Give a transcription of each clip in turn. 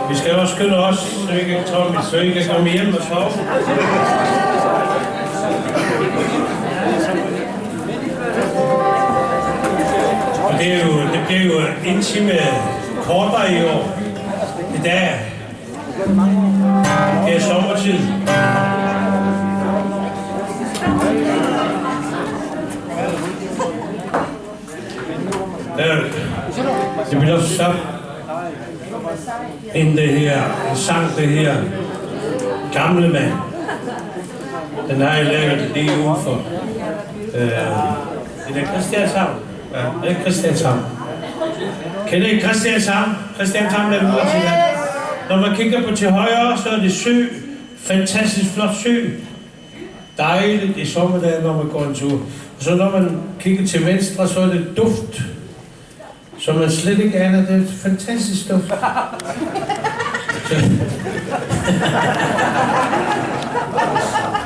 Vi skal også skynde os, så I kan komme hjem og sove. Og det bliver jo en time kortere i år. I dag. Det er sommertid. Det bliver også så inden det her sang, det her gamle mand. Den har jeg lavet lige udenfor. Det er Christianshavn. Ja, det er Christianshavn. Kender I Christianshavn? Christianshavn er det noget. Når man kigger på til højre, så er det sø. Fantastisk flot sø. Dejligt i sommerdagen, når man går en tur. Og så når man kigger til venstre, så er det duft. Så man slet ikke aner, det er et fantastisk duft.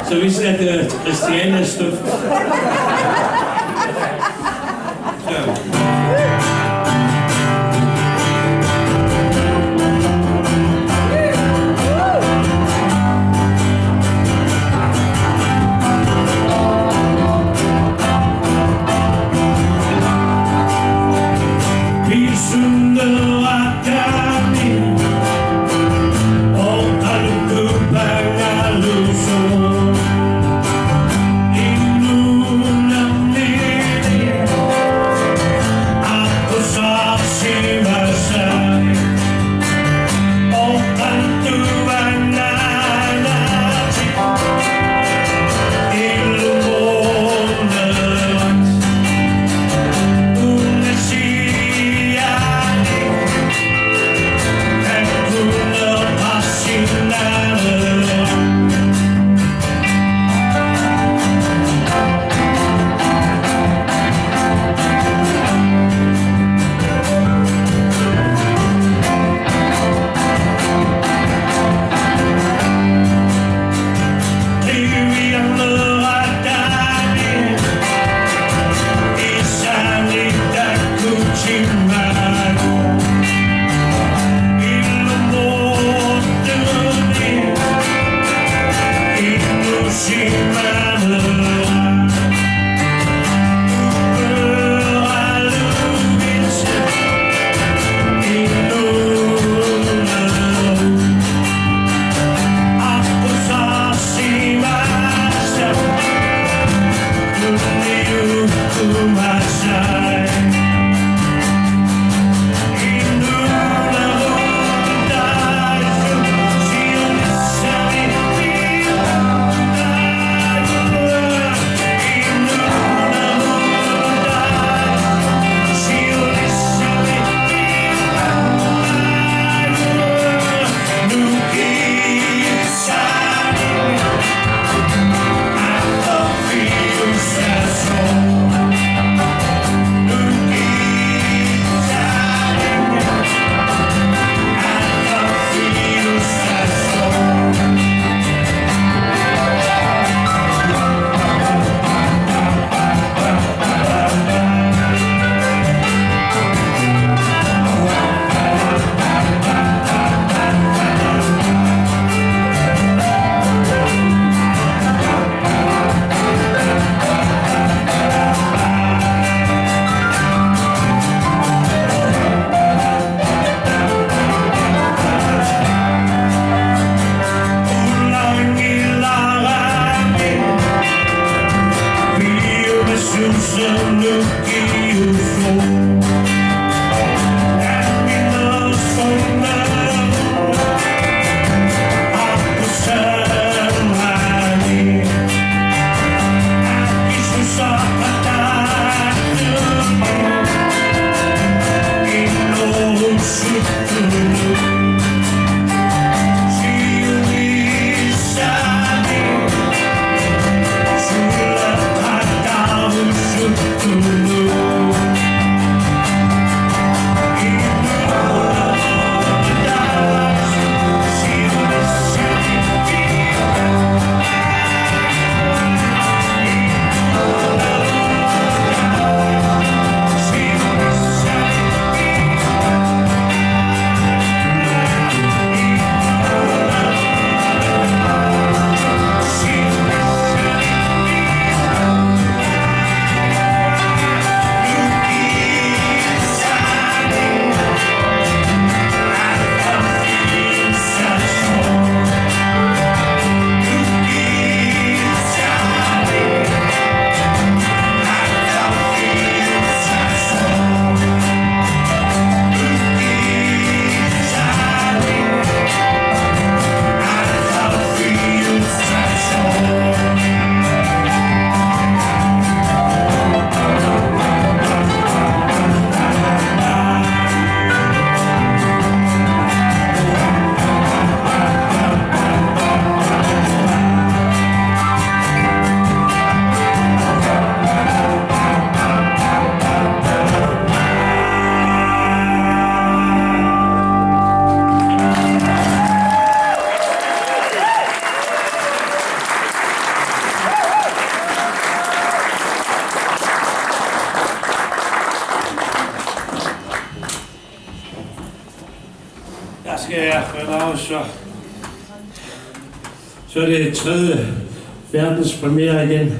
Så vi ser, det er Christianes duft. Der skal jeg forlade, så er det 3. verdens premiere igen.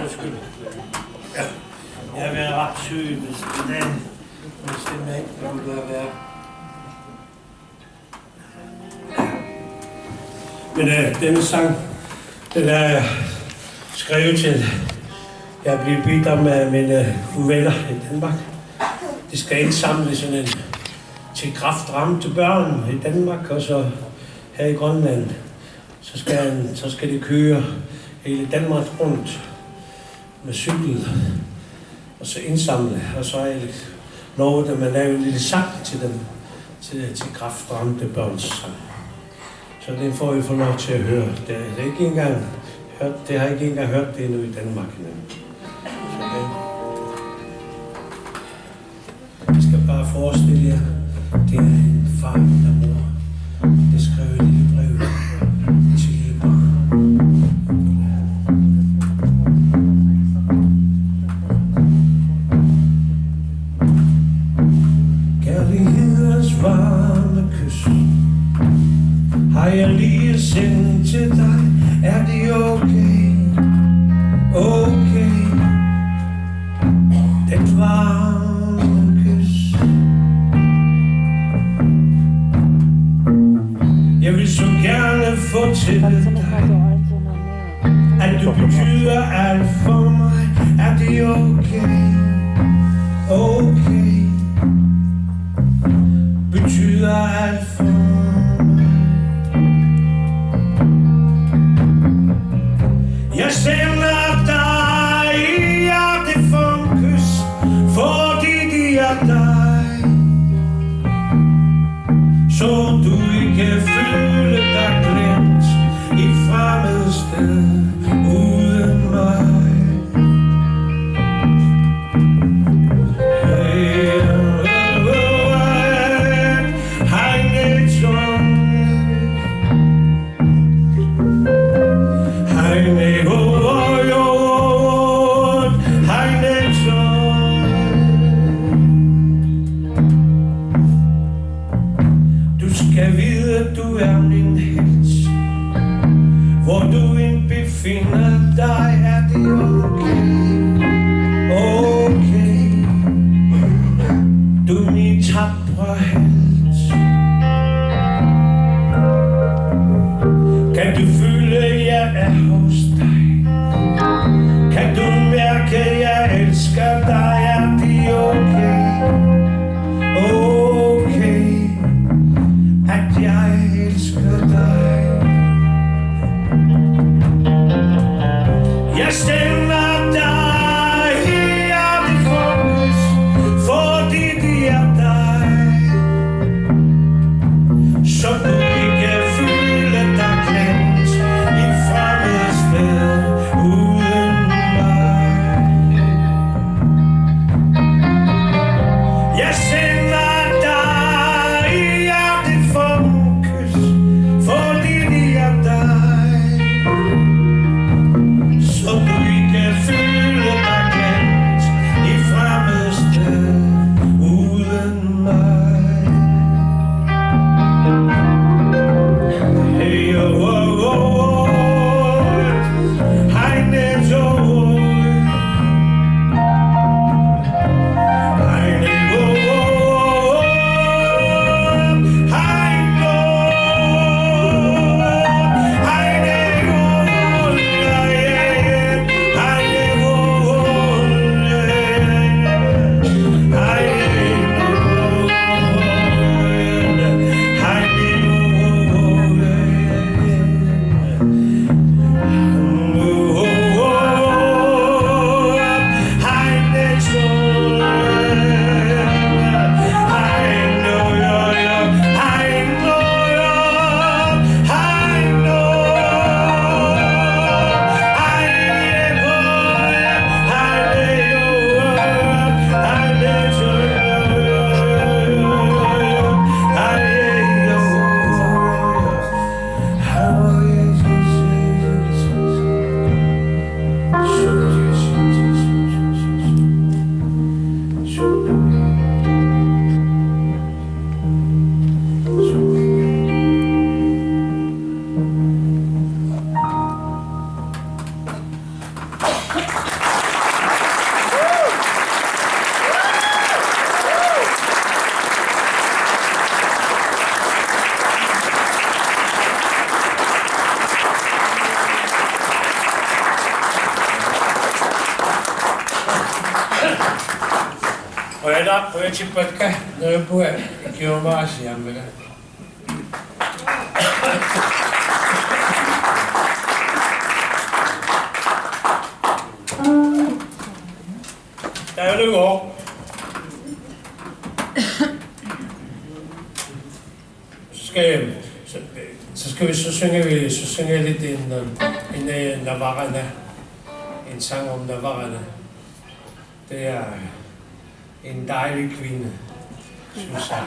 Undskyld. Jeg har været ret syg, hvis det ikke kunne være. Men denne sang, den er skrevet til, jeg er blevet bedt om af mine venner i Danmark. Det skal indsamle sådan en til kræftramte børn i Danmark, og så her i Grønland, så skal det køre hele Danmark rundt med cykel, og så indsamle, og så er jeg lovet, at man laver en lille sang til dem, til kræftramte børns sang. Så den får I få lov til at høre. Det har jeg ikke engang hørt det endnu i Danmark. Jeg skal bare forestille jer, det er en far eller mor, der skrev et lille brev til lille barn. Kærlighedens varme kys har jeg lige sendt til dig. Er det okay? Okay. Den varme kys. Jeg vil så gerne fortælle dig, at du betyder alt for mig. Er det okay? Okay. Betyder alt for mig. Jeg sender dig i hjertet for en kys, fordi det er dig, så du ikke føle dig glemt i et fremmed sted uden mig. Finder dig, er det okay? Okay. Du er min tapre helt. Kan du føle, jeg er hos dig? Kan du mærke, jeg elsker dig? Er det okay? Okay. At jeg elsker dig. Jeg sender dig i hjertet for kys, fordi det er dig, Reda, pojďte patka, nebo jaký ho máš, Jamre? Der er det godt. Så skal vi så synge lidt en Navarrene. En sang om Navarrene. Det er en dejlig kvinde, synes jeg.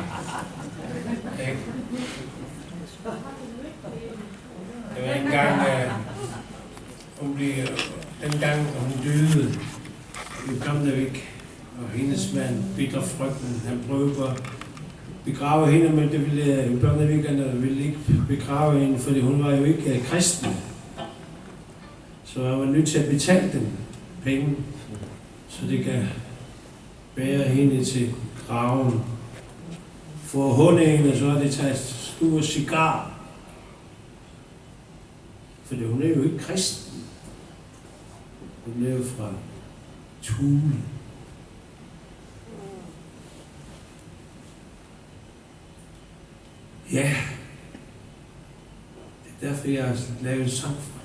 Ikke? Det var engang, dengang hun døde i Gamlevik, og hendes mand, Peter Frygten, han prøvede at begrave hende, men det ville børnevikerne ville ikke begrave hende, fordi hun var jo ikke kristen. Så jeg var nødt til at betale dem penge, så det kan bære hende til graven. For at hunde hende, så har det taget store cigar. Fordi hun er jo ikke kristen. Hun er jo fra Thule. Ja, det er derfor, jeg har lavet en sang for.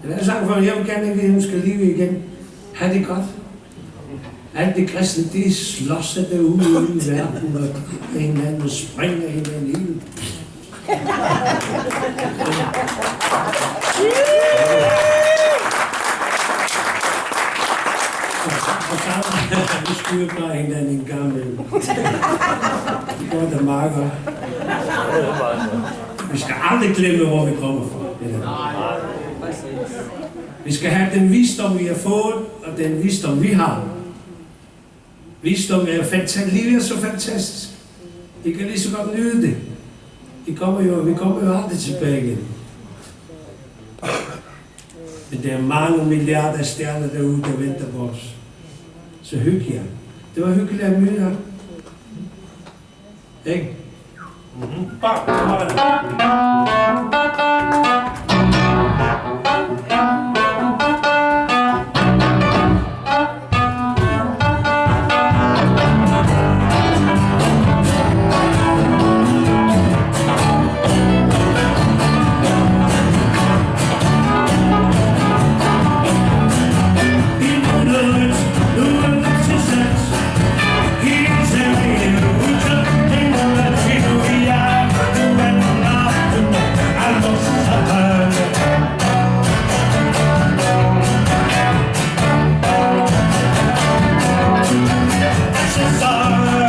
Jeg har lavet en sang for, jeg vil gerne have, at hun skal leve igen. Ha' det godt. Alt det kristne, de slås sig derude i verden, og en eller anden springer i den liv. Og sammen, vi styrer bare hinanden en gang med. Det går da meget godt. Vi skal aldrig glemme, hvor vi kommer fra. Vi skal have den visdom, vi har fået, og den visdom, vi har. Visdom er fantastisk. Livet er så fantastisk. I kan lige så godt nyde det. Vi kommer jo aldrig tilbage igen. Men der er mange milliarder stjerner derude, der venter på os. Så hygge jer. Det var hyggeligt at møde jer. Ikke? Sorry.